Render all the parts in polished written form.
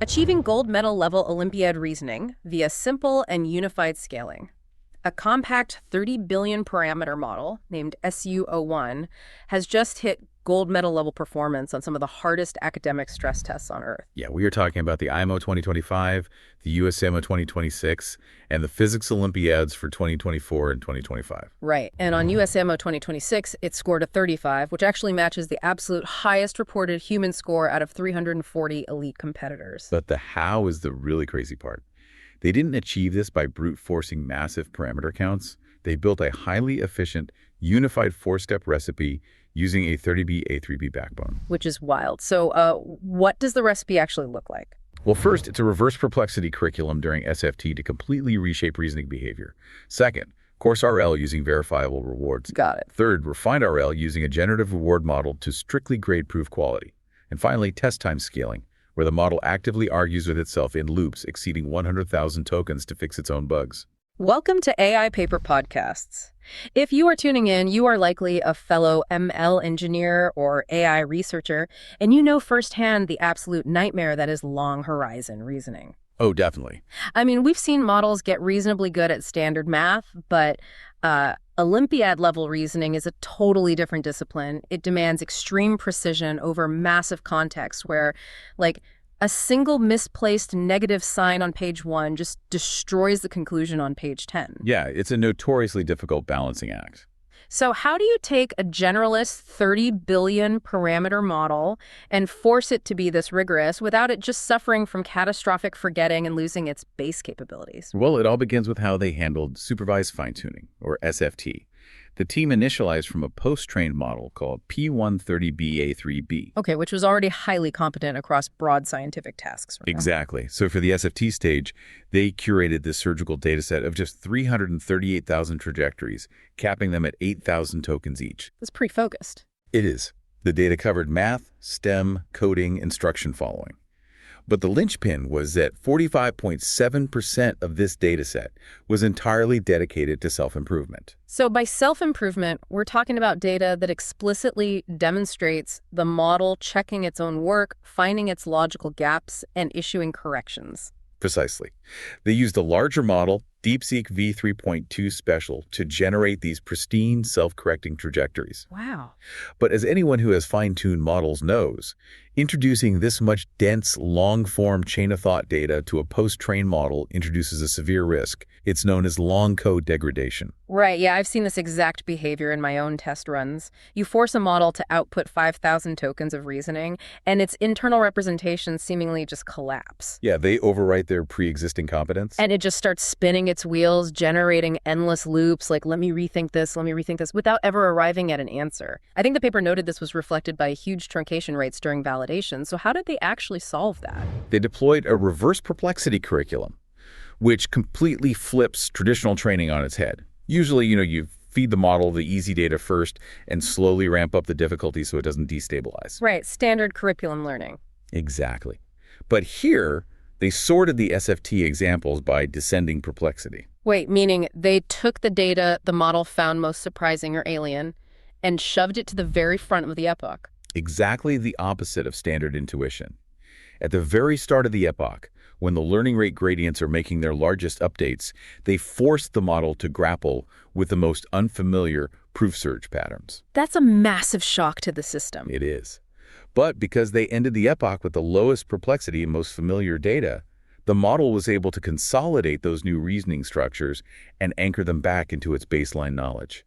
Achieving gold medal level Olympiad reasoning via simple and unified scaling. A compact 30 billion parameter model named SU01 has just hit gold medal level performance on some of the hardest academic stress tests on Earth. Yeah, we are talking about the IMO 2025, the USAMO 2026, and the Physics Olympiads for 2024 and 2025. Right, and on USAMO 2026, it scored a 35, which actually matches the absolute highest reported human score out of 340 elite competitors. But the how is the really crazy part. They didn't achieve this by brute forcing massive parameter counts. They built a highly efficient, unified four-step recipe using a 30B A3B backbone. Which is wild. So what does the recipe actually look like? Well, first, it's a reverse perplexity curriculum during SFT to completely reshape reasoning behavior. Second, Coarse RL using verifiable rewards. Got it. Third, refined RL using a generative reward model to strictly grade proof quality. And finally, test time scaling, where the model actively argues with itself in loops exceeding 100,000 tokens to fix its own bugs. Welcome to AI Paper Podcasts. If you are tuning in, you are likely a fellow ML engineer or AI researcher, and you know firsthand the absolute nightmare that is long horizon reasoning. Oh, definitely. I mean, we've seen models get reasonably good at standard math, but Olympiad level reasoning is a totally different discipline. It demands extreme precision over massive context where, like, a single misplaced negative sign on page 1 just destroys the conclusion on page 10. Yeah, it's a notoriously difficult balancing act. So how do you take a generalist 30 billion parameter model and force it to be this rigorous without it just suffering from catastrophic forgetting and losing its base capabilities? Well, it all begins with how they handled Supervised Fine-Tuning, or SFT. The team initialized from a post-trained model called P130BA3B. Okay, which was already highly competent across broad scientific tasks. Right? Exactly. So for the SFT stage, they curated this surgical dataset of just 338,000 trajectories, capping them at 8,000 tokens each. That's pretty focused. It is. The data covered math, STEM, coding, instruction following. But the linchpin was that 45.7% of this dataset was entirely dedicated to self-improvement. So by self-improvement, we're talking about data that explicitly demonstrates the model checking its own work, finding its logical gaps, and issuing corrections. Precisely. They used a larger model, DeepSeek v3.2 Special, to generate these pristine, self-correcting trajectories. Wow. But as anyone who has fine-tuned models knows, introducing this much dense, long-form chain-of-thought data to a post-trained model introduces a severe risk. It's known as long code degradation. Right, yeah, I've seen this exact behavior in my own test runs. You force a model to output 5,000 tokens of reasoning, and its internal representations seemingly just collapse. Yeah, they overwrite their pre-existing competence. And it just starts spinning its wheels, generating endless loops like, let me rethink this, without ever arriving at an answer. I think the paper noted this was reflected by huge truncation rates during validation. So how did they actually solve that? They deployed a reverse perplexity curriculum, which completely flips traditional training on its head. Usually, you feed the model the easy data first and slowly ramp up the difficulty so it doesn't destabilize. Right, standard curriculum learning. Exactly. But here, they sorted the SFT examples by descending perplexity. Wait, meaning they took the data the model found most surprising or alien and shoved it to the very front of the epoch. Exactly the opposite of standard intuition. At the very start of the epoch, when the learning rate gradients are making their largest updates, they force the model to grapple with the most unfamiliar proof search patterns. That's a massive shock to the system. It is. But because they ended the epoch with the lowest perplexity and most familiar data, the model was able to consolidate those new reasoning structures and anchor them back into its baseline knowledge.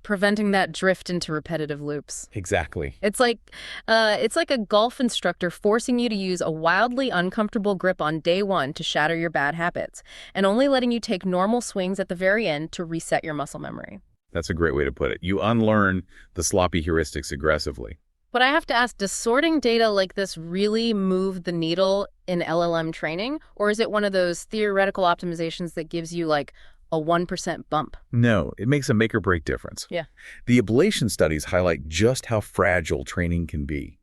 Preventing that drift into repetitive loops. Exactly. It's like a golf instructor forcing you to use a wildly uncomfortable grip on day 1 to shatter your bad habits, and only letting you take normal swings at the very end to reset your muscle memory. That's a great way to put it. You unlearn the sloppy heuristics aggressively. But I have to ask, does sorting data like this really move the needle in LLM training? Or is it one of those theoretical optimizations that gives you like a 1% bump? No, it makes a make-or-break difference. Yeah. The ablation studies highlight just how fragile training can be.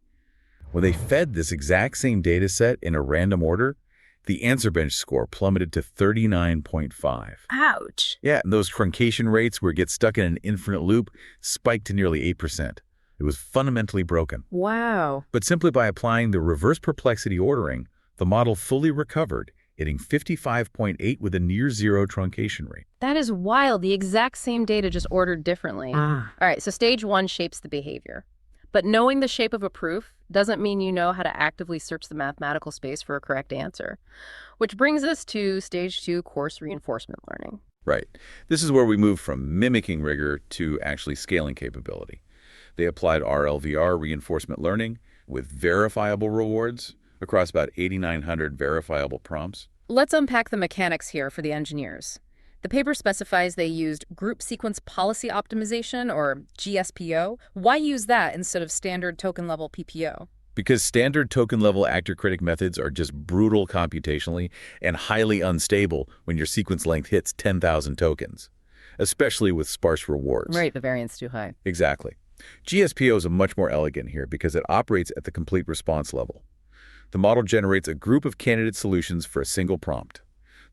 When they fed this exact same data set in a random order, the answer bench score plummeted to 39.5. Ouch. Yeah, and those truncation rates where it gets stuck in an infinite loop spiked to nearly 8%. It was fundamentally broken. Wow. But simply by applying the reverse perplexity ordering, The model fully recovered, hitting 55.8 with a near-zero truncation rate. That is wild. The exact same data just ordered differently. All right, so stage 1 shapes the behavior. But knowing the shape of a proof doesn't mean you know how to actively search the mathematical space for a correct answer. Which brings us to stage 2, coarse reinforcement learning. Right. This is where we move from mimicking rigor to actually scaling capability. They applied RLVR reinforcement learning with verifiable rewards across about 8,900 verifiable prompts. Let's unpack the mechanics here for the engineers. The paper specifies they used Group Sequence Policy Optimization, or GSPO. Why use that instead of standard token-level PPO? Because standard token-level actor-critic methods are just brutal computationally and highly unstable when your sequence length hits 10,000 tokens, especially with sparse rewards. Right, the variance too high. Exactly. GSPO is much more elegant here because it operates at the complete response level. The model generates a group of candidate solutions for a single prompt.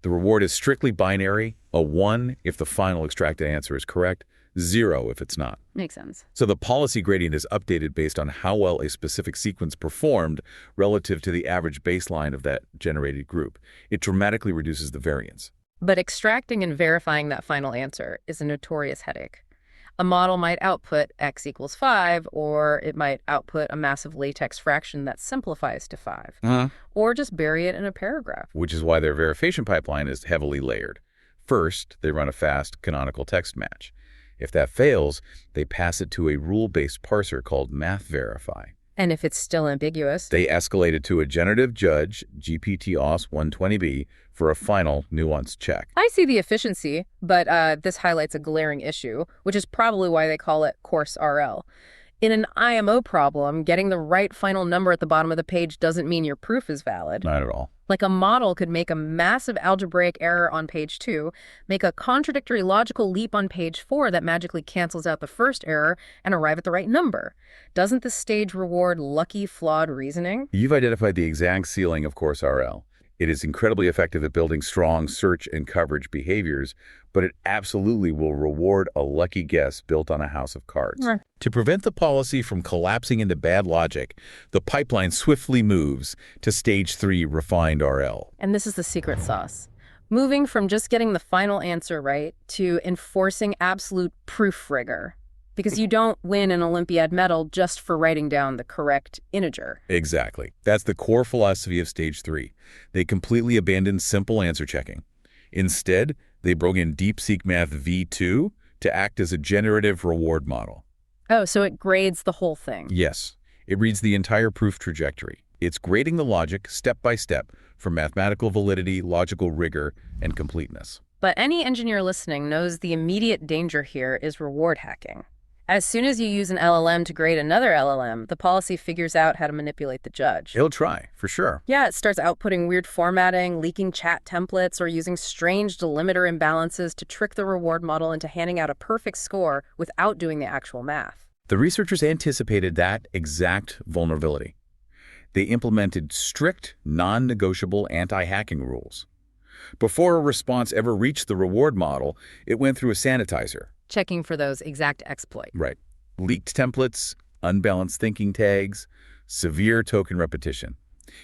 The reward is strictly binary, a 1 if the final extracted answer is correct, 0 if it's not. Makes sense. So the policy gradient is updated based on how well a specific sequence performed relative to the average baseline of that generated group. It dramatically reduces the variance. But extracting and verifying that final answer is a notorious headache. A model might output x equals 5, or it might output a massive latex fraction that simplifies to 5, or just bury it in a paragraph. Which is why their verification pipeline is heavily layered. First, they run a fast canonical text match. If that fails, they pass it to a rule-based parser called mathverify. And if it's still ambiguous, they escalate it to a generative judge, GPT-OS 120B, for a final nuanced check. I see the efficiency, but this highlights a glaring issue, which is probably why they call it Coarse RL. In an IMO problem, getting the right final number at the bottom of the page doesn't mean your proof is valid. Not at all. Like a model could make a massive algebraic error on page 2, make a contradictory logical leap on page 4 that magically cancels out the first error, and arrive at the right number. Doesn't this stage reward lucky, flawed reasoning? You've identified the exact ceiling of Coarse RL. It is incredibly effective at building strong search and coverage behaviors, but it absolutely will reward a lucky guess built on a house of cards. To prevent the policy from collapsing into bad logic, the pipeline swiftly moves to stage 3 refined RL. And this is the secret sauce. Moving from just getting the final answer right to enforcing absolute proof rigor. Because you don't win an Olympiad medal just for writing down the correct integer. Exactly. That's the core philosophy of stage 3. They completely abandoned simple answer checking. Instead, they broke in DeepSeek Math V2 to act as a generative reward model. Oh, so it grades the whole thing. Yes. It reads the entire proof trajectory. It's grading the logic step by step for mathematical validity, logical rigor, and completeness. But any engineer listening knows the immediate danger here is reward hacking. As soon as you use an LLM to grade another LLM, the policy figures out how to manipulate the judge. It'll try, for sure. Yeah, it starts outputting weird formatting, leaking chat templates, or using strange delimiter imbalances to trick the reward model into handing out a perfect score without doing the actual math. The researchers anticipated that exact vulnerability. They implemented strict, non-negotiable anti-hacking rules. Before a response ever reached the reward model, it went through a sanitizer. Checking for those exact exploits. Right. Leaked templates, unbalanced thinking tags, severe token repetition.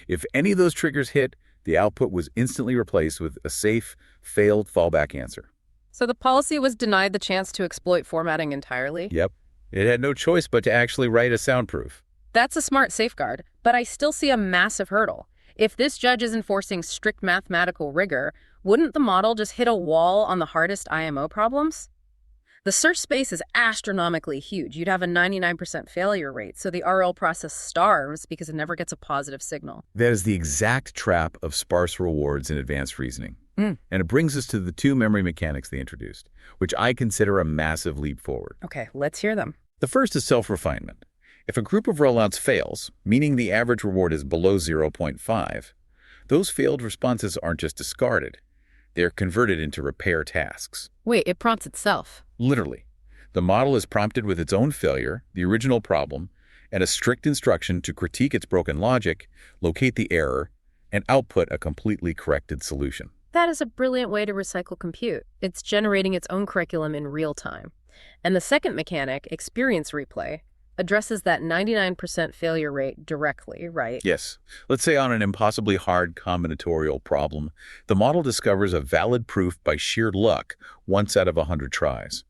If any of those triggers hit, the output was instantly replaced with a safe, failed fallback answer. So the policy was denied the chance to exploit formatting entirely? Yep. It had no choice but to actually write a soundproof. That's a smart safeguard, but I still see a massive hurdle. If this judge is enforcing strict mathematical rigor, wouldn't the model just hit a wall on the hardest IMO problems? The search space is astronomically huge. You'd have a 99% failure rate, so the RL process starves because it never gets a positive signal. That is the exact trap of sparse rewards in advanced reasoning. And it brings us to the 2 memory mechanics they introduced, which I consider a massive leap forward. Okay, let's hear them. The first is self-refinement. If a group of rollouts fails, meaning the average reward is below 0.5, those failed responses aren't just discarded. They're converted into repair tasks. Wait, it prompts itself. Literally. The model is prompted with its own failure, the original problem, and a strict instruction to critique its broken logic, locate the error, and output a completely corrected solution. That is a brilliant way to recycle compute. It's generating its own curriculum in real time. And the second mechanic, experience replay, addresses that 99% failure rate directly, right? Yes. Let's say on an impossibly hard combinatorial problem, the model discovers a valid proof by sheer luck once out of 100 tries.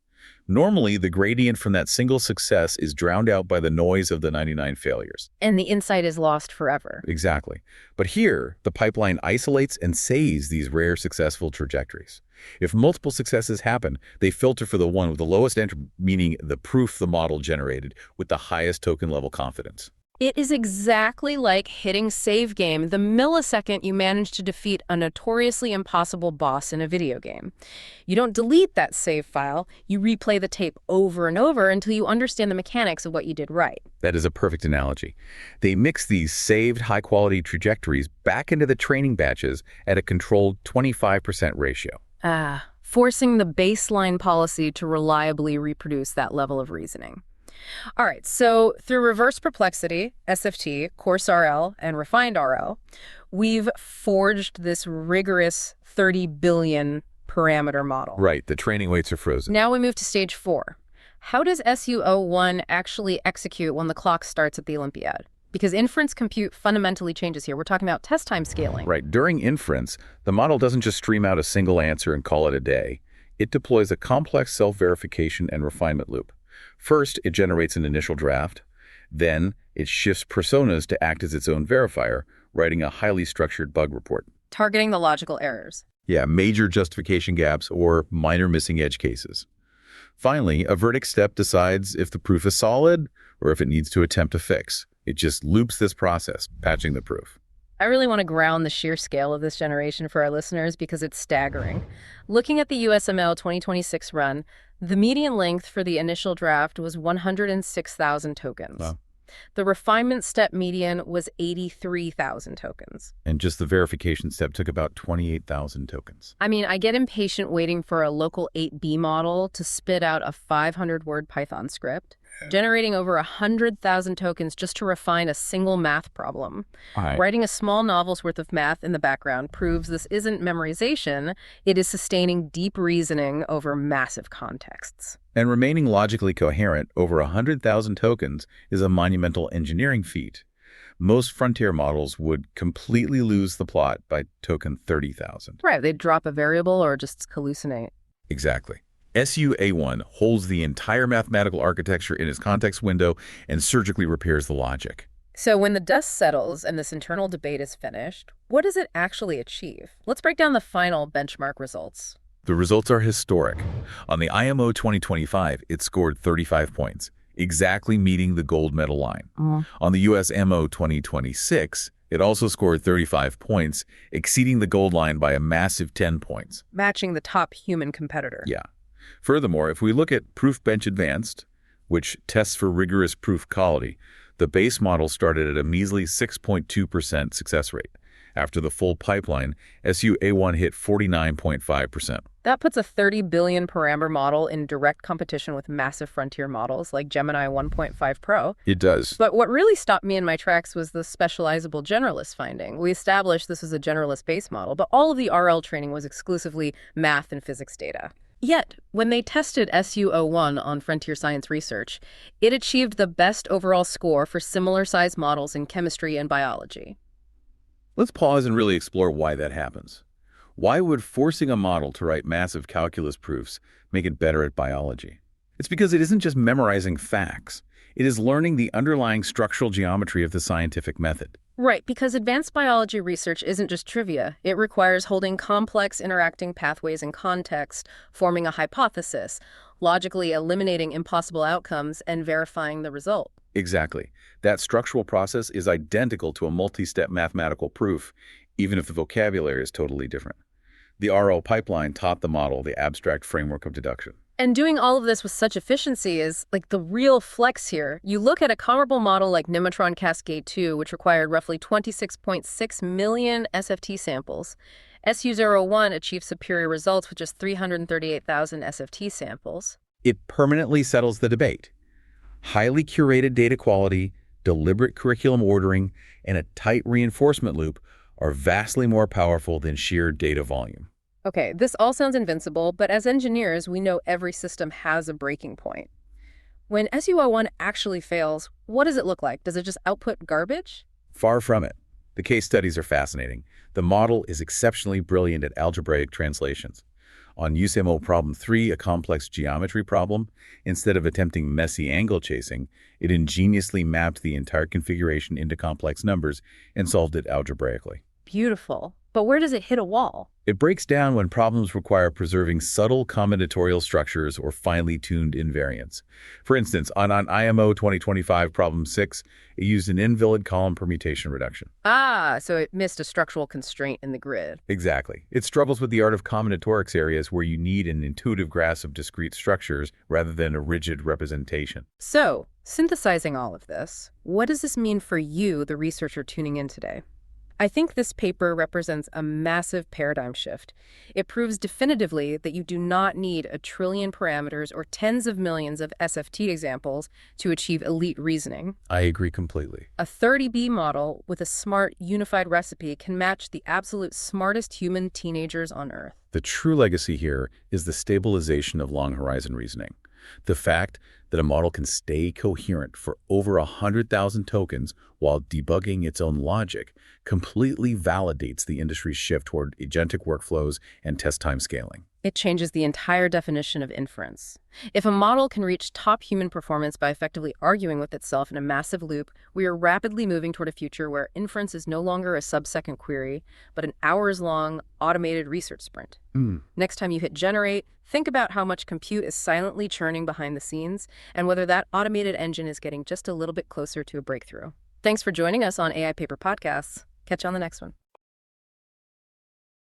Normally, the gradient from that single success is drowned out by the noise of the 99 failures. And the insight is lost forever. Exactly. But here, the pipeline isolates and saves these rare successful trajectories. If multiple successes happen, they filter for the one with the lowest entropy, meaning the proof the model generated with the highest token level confidence. It is exactly like hitting save game the millisecond you manage to defeat a notoriously impossible boss in a video game. You don't delete that save file, you replay the tape over and over until you understand the mechanics of what you did right. That is a perfect analogy. They mix these saved high-quality trajectories back into the training batches at a controlled 25% ratio. Forcing the baseline policy to reliably reproduce that level of reasoning. All right, so through reverse perplexity, SFT, Coarse RL, and refined RL, we've forged this rigorous 30 billion parameter model. Right, the training weights are frozen. Now we move to stage 4. How does SU01 actually execute when the clock starts at the Olympiad? Because inference compute fundamentally changes here. We're talking about test time scaling. Right, during inference, the model doesn't just stream out a single answer and call it a day. It deploys a complex self-verification and refinement loop. First, it generates an initial draft. Then, it shifts personas to act as its own verifier, writing a highly structured bug report. Targeting the logical errors. Yeah, major justification gaps or minor missing edge cases. Finally, a verdict step decides if the proof is solid or if it needs to attempt a fix. It just loops this process, patching the proof. I really want to ground the sheer scale of this generation for our listeners because it's staggering. Looking at the USML 2026 run, the median length for the initial draft was 106,000 tokens. Wow. The refinement step median was 83,000 tokens. And just the verification step took about 28,000 tokens. I mean, I get impatient waiting for a local 8B model to spit out a 500-word Python script, generating over 100,000 tokens just to refine a single math problem. Writing a small novel's worth of math in the background proves this isn't memorization, it is sustaining deep reasoning over massive contexts. And remaining logically coherent over 100,000 tokens is a monumental engineering feat. Most frontier models would completely lose the plot by token 30,000. Right, they'd drop a variable or just hallucinate. Exactly. SU-A1 holds the entire mathematical architecture in its context window and surgically repairs the logic. So when the dust settles and this internal debate is finished, what does it actually achieve? Let's break down the final benchmark results. The results are historic. On the IMO 2025, it scored 35 points, exactly meeting the gold medal line. On the USMO 2026, it also scored 35 points, exceeding the gold line by a massive 10 points. Matching the top human competitor. Yeah. Furthermore, if we look at Proof Bench Advanced, which tests for rigorous proof quality, the base model started at a measly 6.2% success rate. After the full pipeline, SU-A1 hit 49.5%. That puts a 30 billion parameter model in direct competition with massive frontier models like Gemini 1.5 Pro. It does. But what really stopped me in my tracks was the specializable generalist finding. We established this was a generalist base model, but all of the RL training was exclusively math and physics data. Yet, when they tested SU-01 on frontier science research, it achieved the best overall score for similar-sized models in chemistry and biology. Let's pause and really explore why that happens. Why would forcing a model to write massive calculus proofs make it better at biology? It's because it isn't just memorizing facts. It is learning the underlying structural geometry of the scientific method. Right, because advanced biology research isn't just trivia. It requires holding complex interacting pathways in context, forming a hypothesis, logically eliminating impossible outcomes, and verifying the result. Exactly. That structural process is identical to a multi-step mathematical proof, even if the vocabulary is totally different. The RL pipeline taught the model the abstract framework of deduction. And doing all of this with such efficiency is like the real flex here. You look at a comparable model like Nematron Cascade 2, which required roughly 26.6 million SFT samples. SU-01 achieved superior results with just 338,000 SFT samples. It permanently settles the debate. Highly curated data quality, deliberate curriculum ordering, and a tight reinforcement loop are vastly more powerful than sheer data volume. Okay, this all sounds invincible, but as engineers, we know every system has a breaking point. When SUO1 actually fails, what does it look like? Does it just output garbage? Far from it. The case studies are fascinating. The model is exceptionally brilliant at algebraic translations. On USMO problem 3, a complex geometry problem, instead of attempting messy angle chasing, it ingeniously mapped the entire configuration into complex numbers and solved it algebraically. Beautiful. But where does it hit a wall? It breaks down when problems require preserving subtle combinatorial structures or finely tuned invariants. For instance, on an IMO 2025 problem 6, it used an invalid column permutation reduction. Ah, so it missed a structural constraint in the grid. Exactly. It struggles with the art of combinatorics areas where you need an intuitive grasp of discrete structures rather than a rigid representation. So, synthesizing all of this, what does this mean for you, the researcher tuning in today? I think this paper represents a massive paradigm shift. It proves definitively that you do not need a trillion parameters or tens of millions of SFT examples to achieve elite reasoning. I agree completely. A 30B model with a smart, unified recipe can match the absolute smartest human teenagers on Earth. The true legacy here is the stabilization of long-horizon reasoning. The fact that a model can stay coherent for over 100,000 tokens while debugging its own logic completely validates the industry's shift toward agentic workflows and test time scaling. It changes the entire definition of inference. If a model can reach top human performance by effectively arguing with itself in a massive loop, we are rapidly moving toward a future where inference is no longer a sub-second query, but an hours-long automated research sprint. Next time you hit generate, think about how much compute is silently churning behind the scenes and whether that automated engine is getting just a little bit closer to a breakthrough. Thanks for joining us on AI Paper Podcasts. Catch you on the next one.